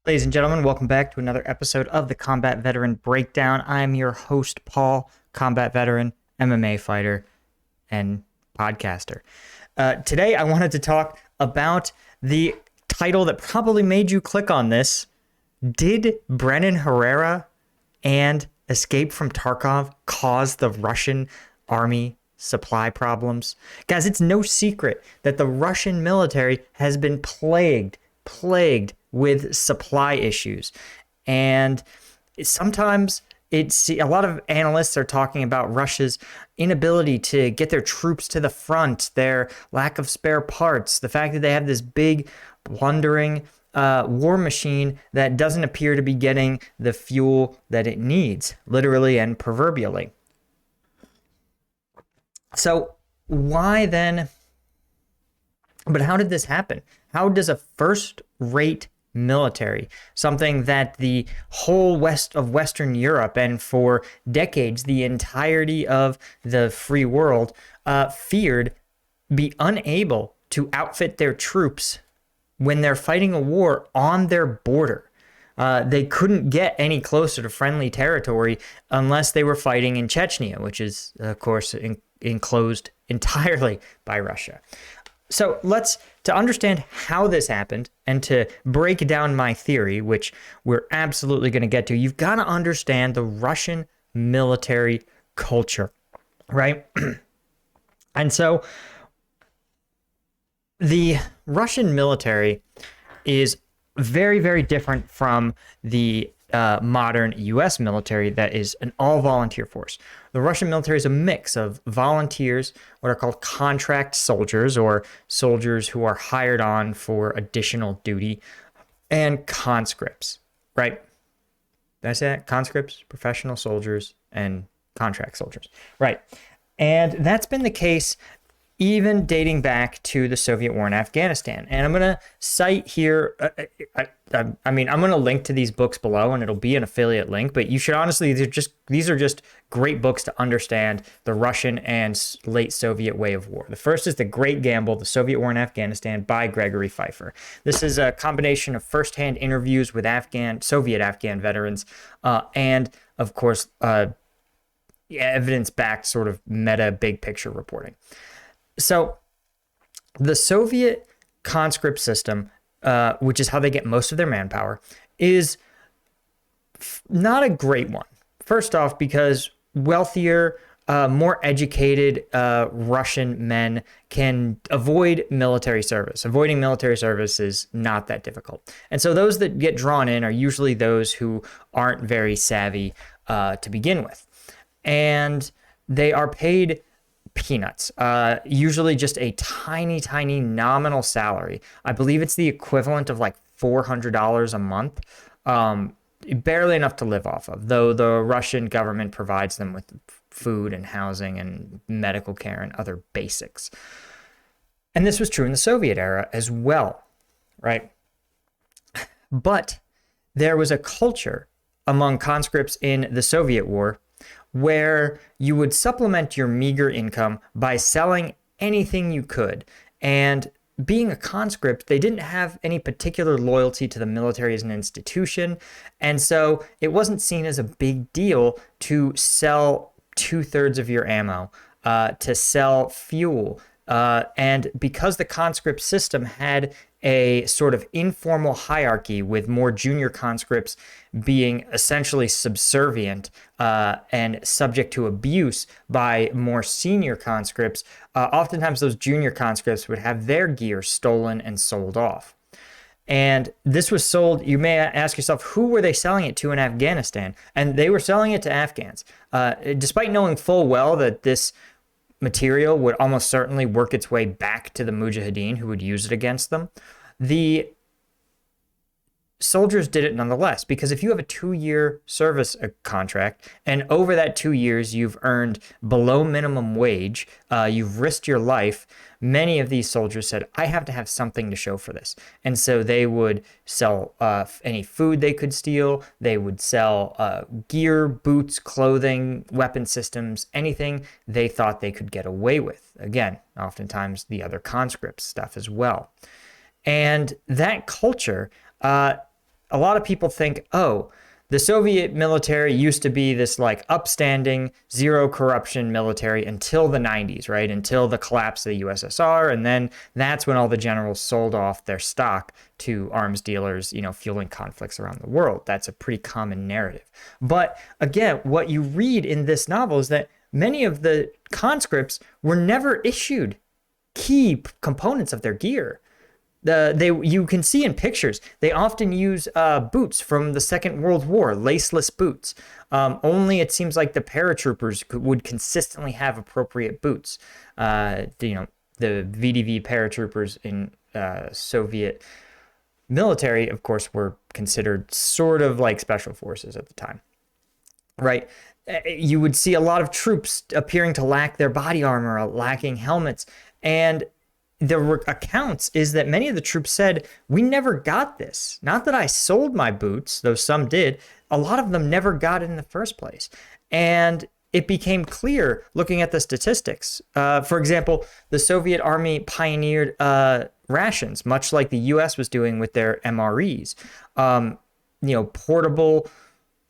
Ladies and gentlemen, welcome back to another episode of the Combat Veteran Breakdown. I'm your host, Paul, combat veteran, MMA fighter, and podcaster. Today, I wanted to talk about the title that probably made you click on this. Did Brennan, Herrera, and Escape from Tarkov cause the Russian army supply problems? Guys, it's no secret that the Russian military has been plagued with supply issues. And sometimes a lot of analysts are talking about Russia's inability to get their troops to the front, their lack of spare parts, the fact that they have this big, blundering war machine that doesn't appear to be getting the fuel that it needs, literally and proverbially. So why then? But how did this happen? How does a first-rate military, something that the whole west of Western Europe and for decades the entirety of the free world feared, be unable to outfit their troops when they're fighting a war on their border? They couldn't get any closer to friendly territory unless they were fighting in Chechnya, which is, of course, enclosed entirely by Russia. So to understand how this happened and to break down my theory, which we're absolutely going to get to, you've got to understand the Russian military culture, right? And so the Russian military is very, very different from the modern U.S. military that is an all-volunteer force. The Russian military is a mix of volunteers, what are called contract soldiers, or soldiers who are hired on for additional duty, and conscripts, right? Did I say that? Conscripts, professional soldiers, and contract soldiers, right? And that's been the case even dating back to the Soviet war in Afghanistan. And I'm going to cite here, I'm going to link to these books below and it'll be an affiliate link, but you should honestly, these are just great books to understand the Russian and late Soviet way of war. The first is The Great Gamble, The Soviet War in Afghanistan by Gregory Pfeiffer. This is a combination of firsthand interviews with Soviet Afghan veterans, and of course, evidence-backed sort of meta big picture reporting. So the Soviet conscript system, which is how they get most of their manpower, is not a great one. First off, because wealthier, more educated Russian men can avoid military service. Avoiding military service is not that difficult. And so those that get drawn in are usually those who aren't very savvy to begin with. And they are paid peanuts, usually just a tiny, tiny nominal salary. I believe it's the equivalent of like $400 a month, barely enough to live off of, though the Russian government provides them with food and housing and medical care and other basics. And this was true in the Soviet era as well, right? But there was a culture among conscripts in the Soviet war where you would supplement your meager income by selling anything you could. And being a conscript, they didn't have any particular loyalty to the military as an institution. And so it wasn't seen as a big deal to sell 2/3 of your ammo, to sell fuel. And because the conscript system had a sort of informal hierarchy with more junior conscripts being essentially subservient and subject to abuse by more senior conscripts, oftentimes those junior conscripts would have their gear stolen and sold off. And this was sold, you may ask yourself, who were they selling it to in Afghanistan? And they were selling it to Afghans. Despite knowing full well that this material would almost certainly work its way back to the Mujahideen who would use it against them, the soldiers did it nonetheless, because if you have a 2-year service contract and over that 2 years you've earned below minimum wage, you've risked your life, many of these soldiers said, I have to have something to show for this. And so they would sell any food they could steal, they would sell gear, boots, clothing, weapon systems, anything they thought they could get away with. Again, oftentimes the other conscript stuff as well. And that culture a lot of people think, oh, the Soviet military used to be this like upstanding, zero corruption military until the 90s, right? Until the collapse of the USSR. And then that's when all the generals sold off their stock to arms dealers, fueling conflicts around the world. That's a pretty common narrative. But again, what you read in this novel is that many of the conscripts were never issued key components of their gear. You can see in pictures, they often use boots from the Second World War, laceless boots. Only it seems like the paratroopers would consistently have appropriate boots. The VDV paratroopers in Soviet military, of course, were considered sort of like special forces at the time, right? You would see a lot of troops appearing to lack their body armor, lacking helmets, and the accounts is that many of the troops said, we never got this. Not that I sold my boots, though some did. A lot of them never got it in the first place. And it became clear looking at the statistics. For example, the Soviet army pioneered rations, much like the US was doing with their MREs. Portable,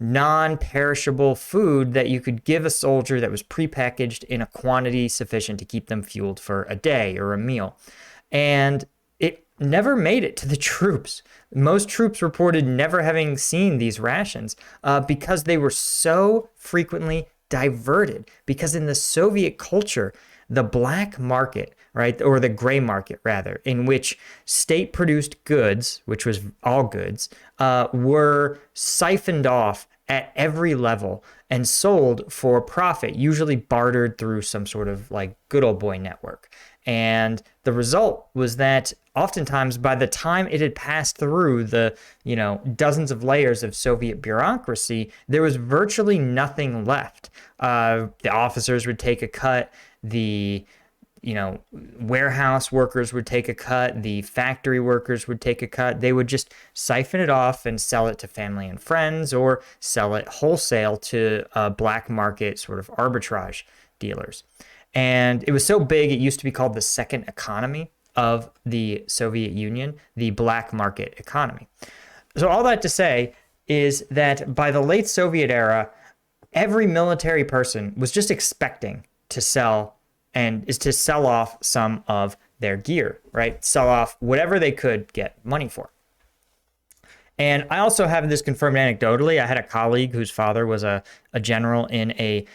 non-perishable food that you could give a soldier that was prepackaged in a quantity sufficient to keep them fueled for a day or a meal. And it never made it to the troops. Most troops reported never having seen these rations because they were so frequently diverted. Because in the Soviet culture, the black market, right, or the gray market rather, in which state-produced goods, which was all goods, were siphoned off at every level and sold for profit, usually bartered through some sort of like good old boy network. And the result was that oftentimes by the time it had passed through the, dozens of layers of Soviet bureaucracy, there was virtually nothing left. The officers would take a cut, the warehouse workers would take a cut, the factory workers would take a cut. They would just siphon it off and sell it to family and friends or sell it wholesale to black market sort of arbitrage dealers. And it was so big, it used to be called the second economy of the Soviet Union, the black market economy. So all that to say is that by the late Soviet era, every military person was just expecting to sell off some of their gear, right? Sell off whatever they could get money for. And I also have this confirmed anecdotally. I had a colleague whose father was a general in a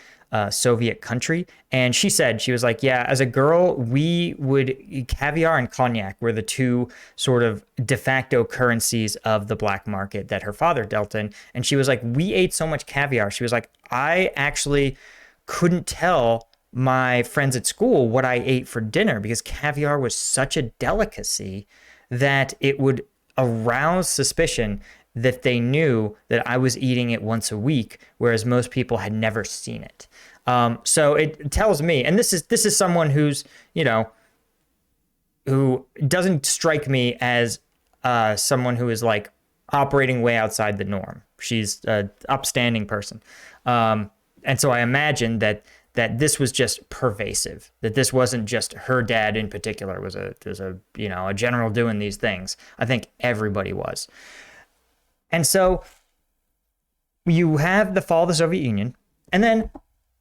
Soviet country. And she was like, yeah, as a girl, caviar and cognac were the two sort of de facto currencies of the black market that her father dealt in. And she was like, we ate so much caviar. She was like, I actually couldn't tell my friends at school what I ate for dinner because caviar was such a delicacy that it would arouse suspicion that they knew that I was eating it once a week, whereas most people had never seen it. So it tells me, and this is someone who's, who doesn't strike me as someone who is like operating way outside the norm. She's an upstanding person. And so I imagine that this was just pervasive, that this wasn't just her dad in particular was a general doing these things. I think everybody was. And so you have the fall of the Soviet Union, and then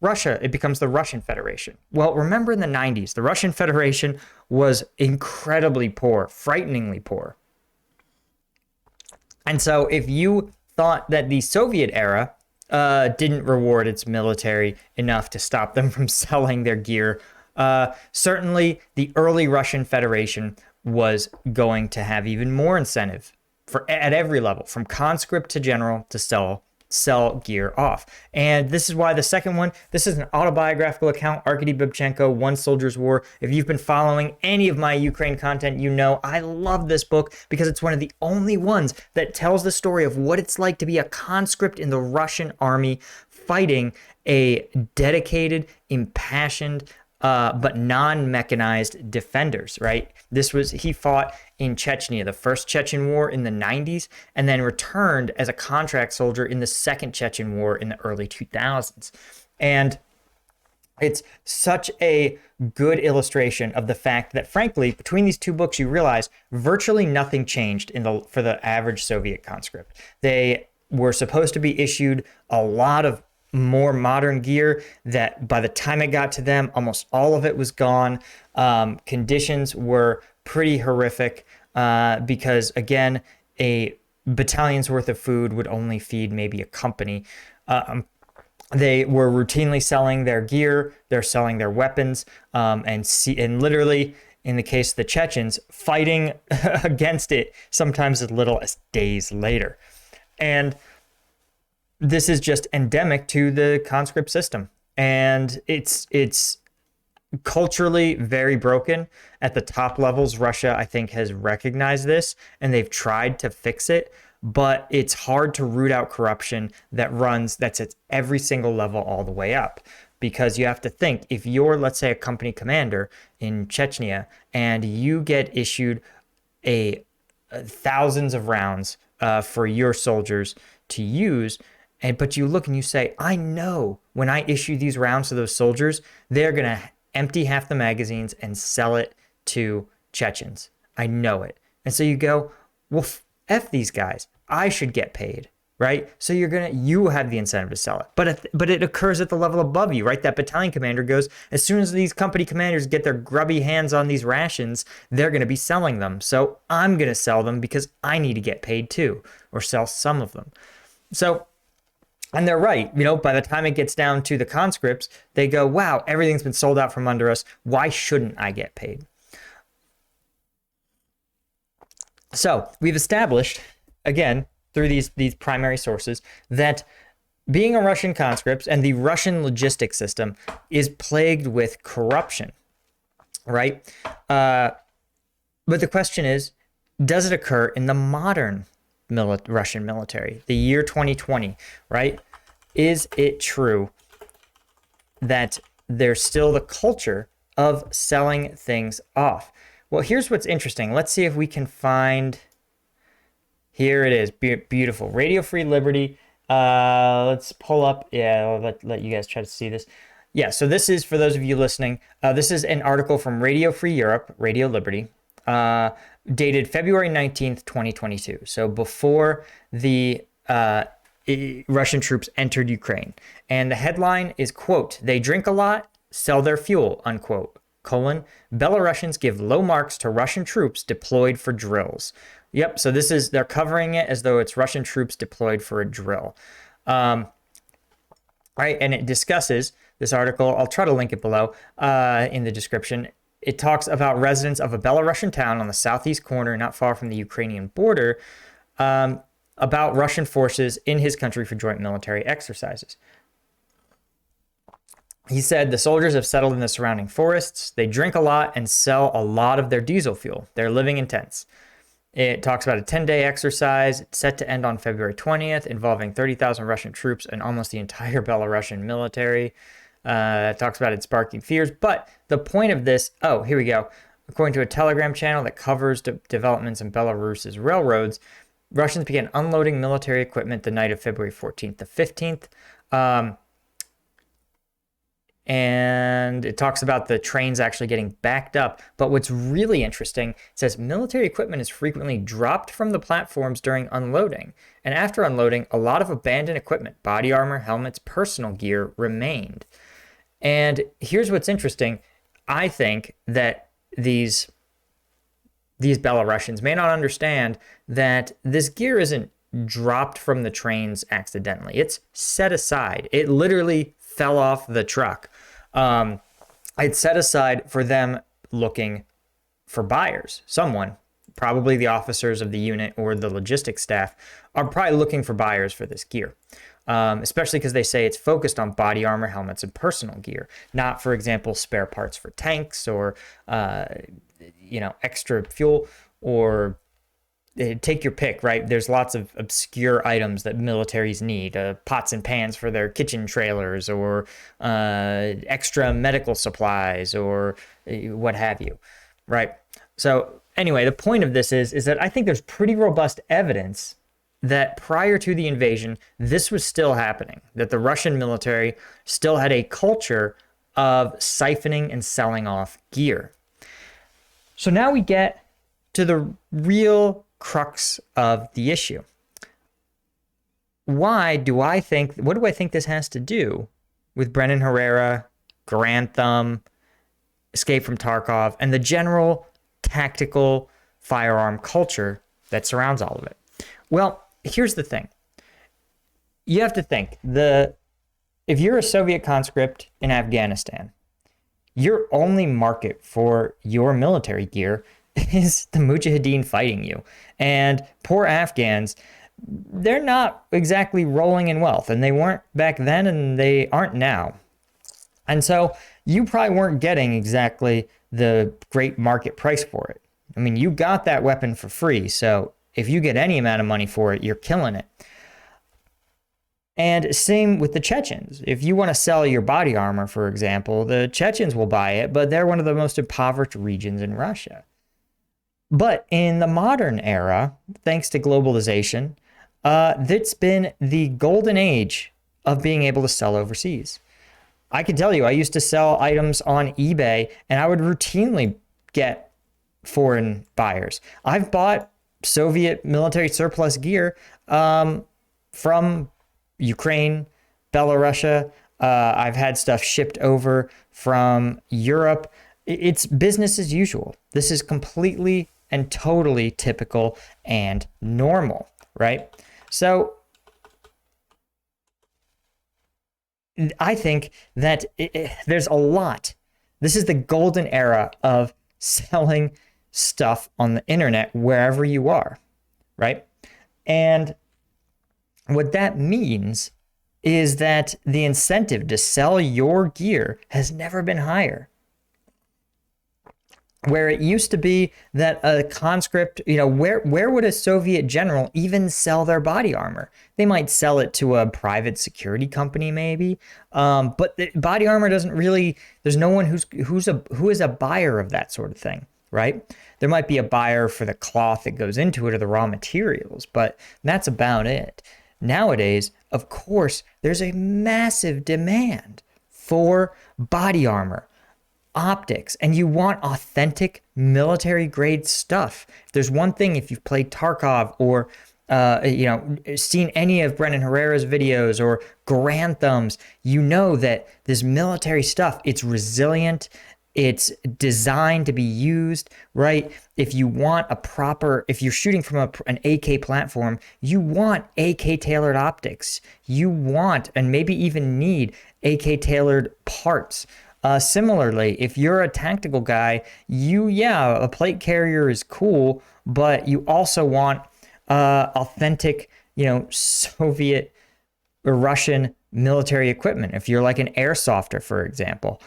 Russia, it becomes the Russian Federation. Well, remember in the 90s, the Russian Federation was incredibly poor, frighteningly poor. And so if you thought that the Soviet era didn't reward its military enough to stop them from selling their gear, certainly the early Russian Federation was going to have even more incentive at every level, from conscript to general, to sell gear off. And this is why the second one, this is an autobiographical account, Arkady Babchenko, One Soldier's War. If you've been following any of my Ukraine content, you know I love this book because it's one of the only ones that tells the story of what it's like to be a conscript in the Russian army fighting a dedicated, impassioned, but non-mechanized defenders, right? He fought in Chechnya, the first Chechen war in the 90s, and then returned as a contract soldier in the second Chechen war in the early 2000s. And It's such a good illustration of the fact that, frankly, between these two books, you realize virtually nothing changed for the average Soviet conscript. They were supposed to be issued a lot of more modern gear that by the time it got to them, almost all of it was gone. Conditions were pretty horrific because, again, a battalion's worth of food would only feed maybe a company. They were routinely selling their gear, they're selling their weapons, and literally, in the case of the Chechens, fighting against it sometimes as little as days later. And this is just endemic to the conscript system. And it's culturally very broken. At the top levels, Russia, I think, has recognized this, and they've tried to fix it. But it's hard to root out corruption that's at every single level all the way up. Because you have to think, if you're, let's say, a company commander in Chechnya, and you get issued thousands of rounds for your soldiers to use, but you look and you say, I know when I issue these rounds to those soldiers, they're going to empty half the magazines and sell it to Chechens. I know it. And so you go, well, F these guys. I should get paid, right? So you have the incentive to sell it. But it occurs at the level above you, right? That battalion commander goes, as soon as these company commanders get their grubby hands on these rations, they're going to be selling them. So I'm going to sell them because I need to get paid too, or sell some of them. So, and they're right. By the time it gets down to the conscripts, they go, wow, everything's been sold out from under us. Why shouldn't I get paid? So we've established, again, through these primary sources, that being a Russian conscript and the Russian logistics system is plagued with corruption, right? But the question is, does it occur in the modern Russian military, the year 2020, right? Is it true that there's still the culture of selling things off? Well, here's what's interesting. Let's see if we can find. Here it is. Beautiful. Radio Free Liberty. Let's pull up. Yeah, I'll let you guys try to see this. Yeah, so this is, for those of you listening, this is an article from Radio Free Europe, Radio Liberty, dated February 19th, 2022. So before the Russian troops entered Ukraine. And the headline is, quote, "They drink a lot, sell their fuel," unquote. Belarusians give low marks to Russian troops deployed for drills. Yep, so they're covering it as though it's Russian troops deployed for a drill. Right, and it discusses this article. I'll try to link it below in the description. It talks about residents of a Belarusian town on the southeast corner, not far from the Ukrainian border, about Russian forces in his country for joint military exercises. He said the soldiers have settled in the surrounding forests. They drink a lot and sell a lot of their diesel fuel. They're living in tents. It talks about a 10-day exercise set to end on February 20th, involving 30,000 Russian troops and almost the entire Belarusian military. It talks about it sparking fears. But the point of this, here we go. According to a Telegram channel that covers developments in Belarus's railroads, Russians began unloading military equipment the night of February 14th to 15th. And it talks about the trains actually getting backed up. But what's really interesting, it says military equipment is frequently dropped from the platforms during unloading. And after unloading, a lot of abandoned equipment, body armor, helmets, personal gear remained. And here's what's interesting. I think that these Belarusians may not understand that this gear isn't dropped from the trains accidentally. It's set aside. It literally fell off the truck. It's set aside for them looking for buyers. Someone, probably the officers of the unit or the logistics staff, are probably looking for buyers for this gear. Especially because they say it's focused on body armor, helmets, and personal gear, not, for example, spare parts for tanks or, extra fuel, or take your pick, right? There's lots of obscure items that militaries need, pots and pans for their kitchen trailers, or extra medical supplies, or what have you, right? So anyway, the point of this is that I think there's pretty robust evidence that prior to the invasion, this was still happening, that the Russian military still had a culture of siphoning and selling off gear. So now we get to the real crux of the issue. What do I think this has to do with Brennan Herrera, Grantham, Escape from Tarkov, and the general tactical firearm culture that surrounds all of it? Well, here's the thing. You have to think, if you're a Soviet conscript in Afghanistan, your only market for your military gear is the Mujahideen fighting you. And poor Afghans, they're not exactly rolling in wealth, and they weren't back then and they aren't now. And so you probably weren't getting exactly the great market price for it. I mean, you got that weapon for free, so if you get any amount of money for it, you're killing it. And same with the Chechens. If you want to sell your body armor, for example, the Chechens will buy it, but they're one of the most impoverished regions in Russia. But in the modern era, thanks to globalization, that's been the golden age of being able to sell overseas. I can tell you, I used to sell items on eBay, and I would routinely get foreign buyers. I've bought Soviet military surplus gear from Ukraine, Belarus. I've had stuff shipped over from Europe. It's business as usual. This is completely and totally typical and normal, right? So I think that there's a lot. This is the golden era of selling stuff on the internet wherever you are, right? And what that means is that the incentive to sell your gear has never been higher. Where it used to be that a conscript, where would a Soviet general even sell their body armor? They might sell it to a private security company, maybe. But the body armor doesn't really. There's no one who is a buyer of that sort of thing, right? There might be a buyer for the cloth that goes into it or the raw materials, but that's about it. Nowadays, of course, there's a massive demand for body armor, optics, and you want authentic military grade stuff. If there's one thing, if you've played Tarkov or seen any of Brennan Herrera's videos or Grantham's, you know that this military stuff, it's resilient, it's designed to be used, right? If you're shooting from an AK platform, you want AK tailored optics. You want, and maybe even need, AK tailored parts. Similarly, if you're a tactical guy, a plate carrier is cool, but you also want authentic, Soviet or Russian military equipment. If you're like an airsofter, for example,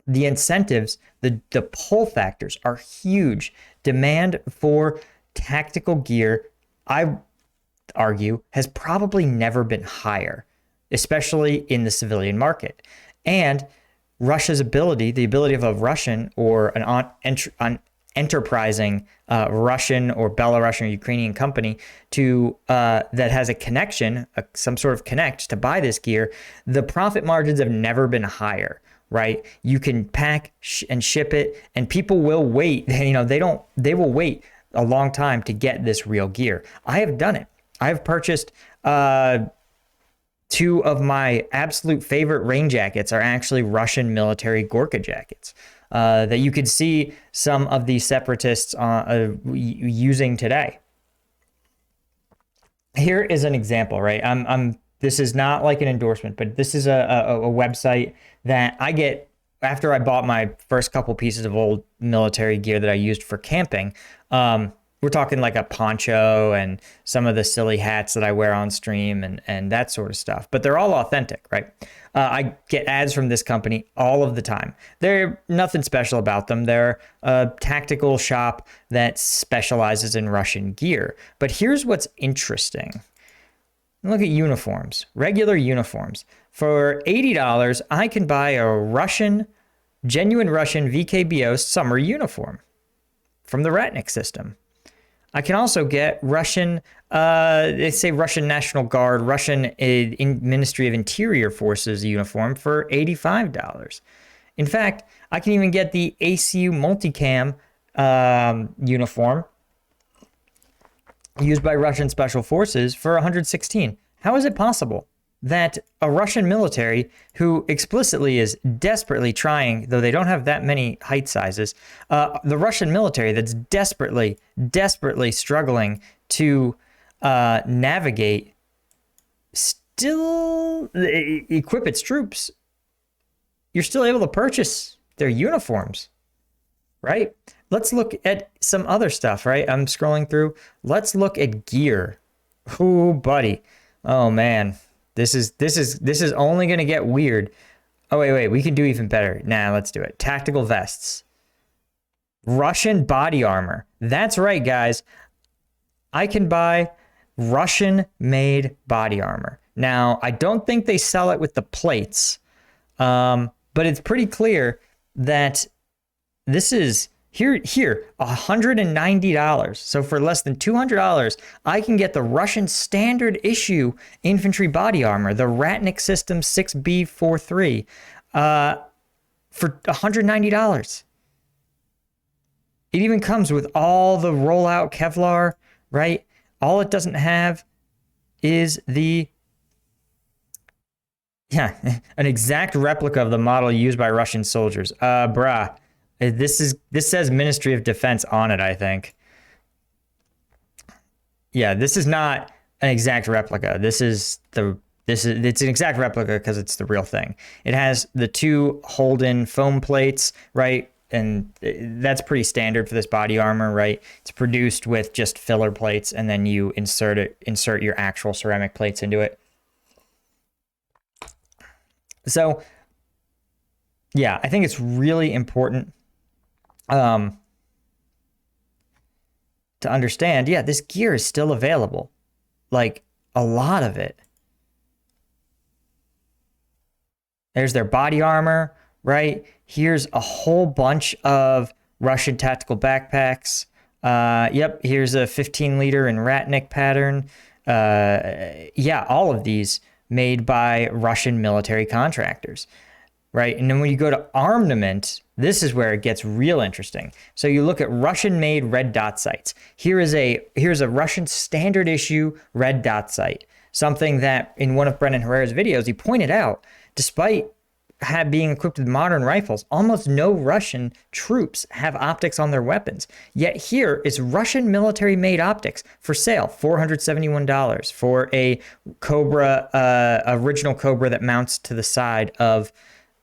the incentives, the pull factors are huge. Demand for tactical gear, I argue, has probably never been higher, especially in the civilian market. And Russia's ability, the ability of a Russian or an enterprising Russian or Belarusian or Ukrainian company that has a connection, some sort of connect to buy this gear, the profit margins have never been higher, right? You can pack and ship it, and people will wait. They will wait a long time to get this real gear. I have done it. I've purchased two of my absolute favorite rain jackets are actually Russian military Gorka jackets that you could see some of the separatists using today. Here is an example, right? This is not like an endorsement, but this is a website that I get after I bought my first couple pieces of old military gear that I used for camping. We're talking like a poncho and some of the silly hats that I wear on stream and that sort of stuff. But they're all authentic, right? I get ads from this company all of the time. They're nothing special about them. They're a tactical shop that specializes in Russian gear. But here's what's interesting. Look at uniforms, regular uniforms. For $80, I can buy a genuine Russian VKBO summer uniform from the Ratnik system. I can also get Russian, they say Russian National Guard, Russian Ministry of Interior Forces uniform for $85. In fact, I can even get the ACU multicam uniform used by Russian Special Forces for $116. How is it possible that a Russian military who explicitly is desperately trying, though they don't have that many height sizes, the Russian military that's desperately struggling to navigate, still equip its troops, you're still able to purchase their uniforms, right? Let's look at some other stuff, right? I'm scrolling through. Let's look at gear. Ooh, buddy. Oh man. This is only going to get weird. Oh, wait. We can do even better. Nah, let's do it. Tactical vests. Russian body armor. That's right, guys. I can buy Russian-made body armor. Now, I don't think they sell it with the plates, but it's pretty clear that this is here, $190. So for less than $200, I can get the Russian standard issue infantry body armor, the Ratnik System 6B43, for $190. It even comes with all the rollout Kevlar, right? All it doesn't have is an exact replica of the model used by Russian soldiers. Bruh. This says Ministry of Defense on it, I think. Yeah, this is not an exact replica. It's an exact replica because it's the real thing. It has the two Holden foam plates, right? And that's pretty standard for this body armor, right? It's produced with just filler plates, and then you insert your actual ceramic plates into it. So, yeah, I think it's really important to understand, yeah, this gear is still available. Like, a lot of it. There's their body armor, right? Here's a whole bunch of Russian tactical backpacks. Yep, here's a 15-liter in Ratnik pattern. Yeah, all of these made by Russian military contractors, right? And then when you go to armament, this is where it gets real interesting. So you look at Russian-made red dot sights. Here's a Russian standard issue red dot sight, something that in one of Brennan Herrera's videos, he pointed out, despite being equipped with modern rifles, almost no Russian troops have optics on their weapons. Yet here is Russian military-made optics for sale, $471 for a Cobra, original Cobra that mounts to the side of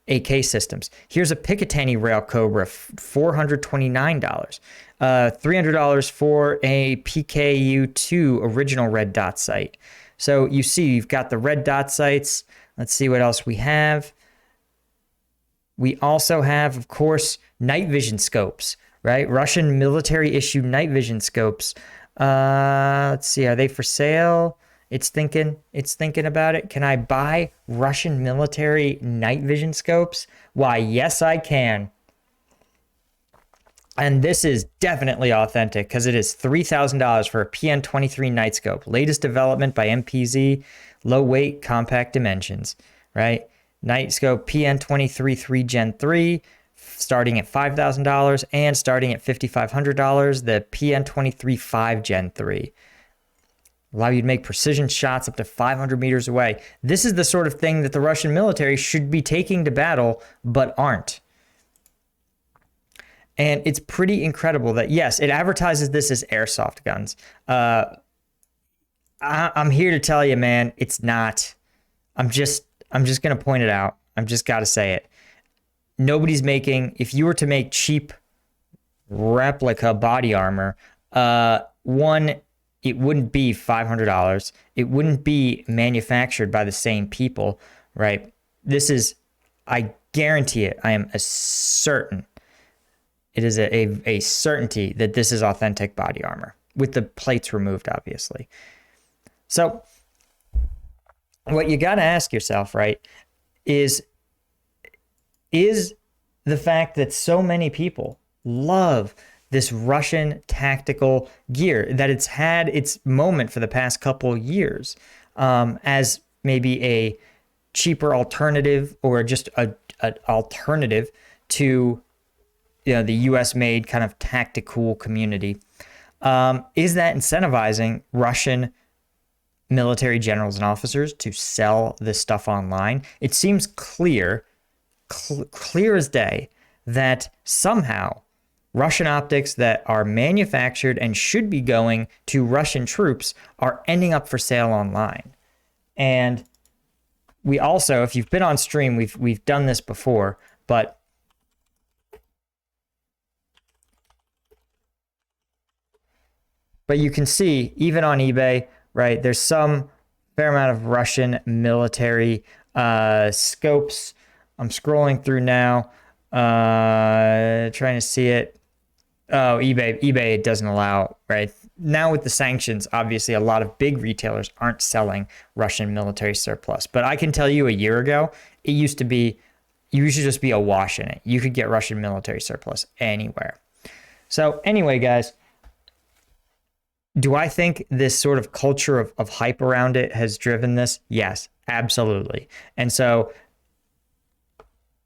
AK systems. Here's a Picatinny rail Cobra, $429. $300 for a PKU-2 original red dot sight. So you see, you've got the red dot sights. Let's see what else we have. We also have, of course, night vision scopes, right? Russian military issued night vision scopes. Let's see, are they for sale? It's thinking about it. Can I buy Russian military night vision scopes? Why, yes, I can. And this is definitely authentic because it is $3,000 for a PN23 night scope. Latest development by MPZ, low weight, compact dimensions, right? Night scope PN23 3 Gen 3, starting at $5,000 and starting at $5,500, the PN23 5 Gen 3. Allow you to make precision shots up to 500 meters away. This is the sort of thing that the Russian military should be taking to battle, but aren't. And it's pretty incredible that, yes, it advertises this as airsoft guns. I'm here to tell you, man, it's not. I'm just going to point it out. I'm just got to say it. Nobody's making, if you were to make cheap replica body armor, one, it wouldn't be $500. It wouldn't be manufactured by the same people, right? This is, I guarantee it. I am certain. It is a certainty that this is authentic body armor with the plates removed, obviously. So what you got to ask yourself, right, is the fact that so many people love this Russian tactical gear, that it's had its moment for the past couple years as maybe a cheaper alternative, or just an alternative to the US made kind of tactical community. Is that incentivizing Russian military generals and officers to sell this stuff online? It seems clear as day that somehow Russian optics that are manufactured and should be going to Russian troops are ending up for sale online. And we also, if you've been on stream, we've done this before, but you can see even on eBay, right, there's some fair amount of Russian military scopes. I'm scrolling through now, trying to see it. Oh, eBay doesn't allow, right? Now with the sanctions, obviously a lot of big retailers aren't selling Russian military surplus. But I can tell you a year ago, it used to be, you should just be awash in it. You could get Russian military surplus anywhere. So anyway, guys, do I think this sort of culture of hype around it has driven this? Yes, absolutely. And so,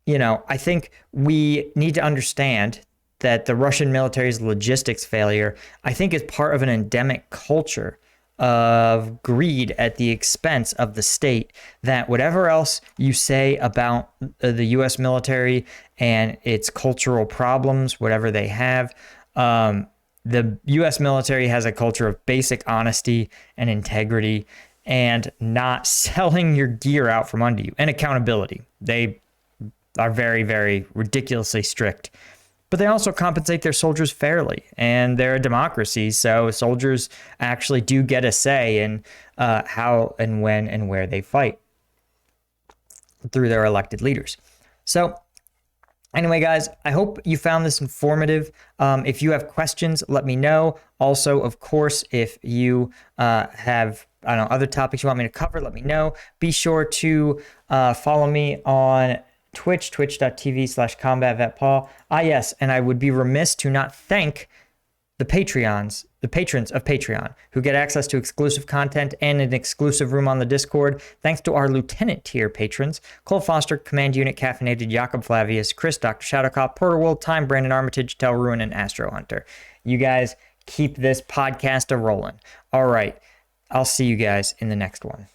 I think we need to understand that the Russian military's logistics failure, I think, is part of an endemic culture of greed at the expense of the state, that whatever else you say about the U.S. military and its cultural problems, whatever they have, the U.S. military has a culture of basic honesty and integrity and not selling your gear out from under you, and accountability. They are very, very ridiculously strict. But they also compensate their soldiers fairly, and they're a democracy, so soldiers actually do get a say in how and when and where they fight through their elected leaders. So anyway, guys, I hope you found this informative. If you have questions, let me know. Also, of course, if you have other topics you want me to cover, let me know. Be sure to follow me on Twitch, twitch.tv/combatvetpaul. Yes, and I would be remiss to not thank the patrons of Patreon, who get access to exclusive content and an exclusive room on the Discord. Thanks to our lieutenant tier patrons: Cole Foster, Command Unit Caffeinated, Jakob Flavius, Chris, Dr. Shadowcop, Porter World, Time, Brandon Armitage, Tel Ruin, and Astro Hunter. You guys keep this podcast a rolling. All right, I'll see you guys in the next one.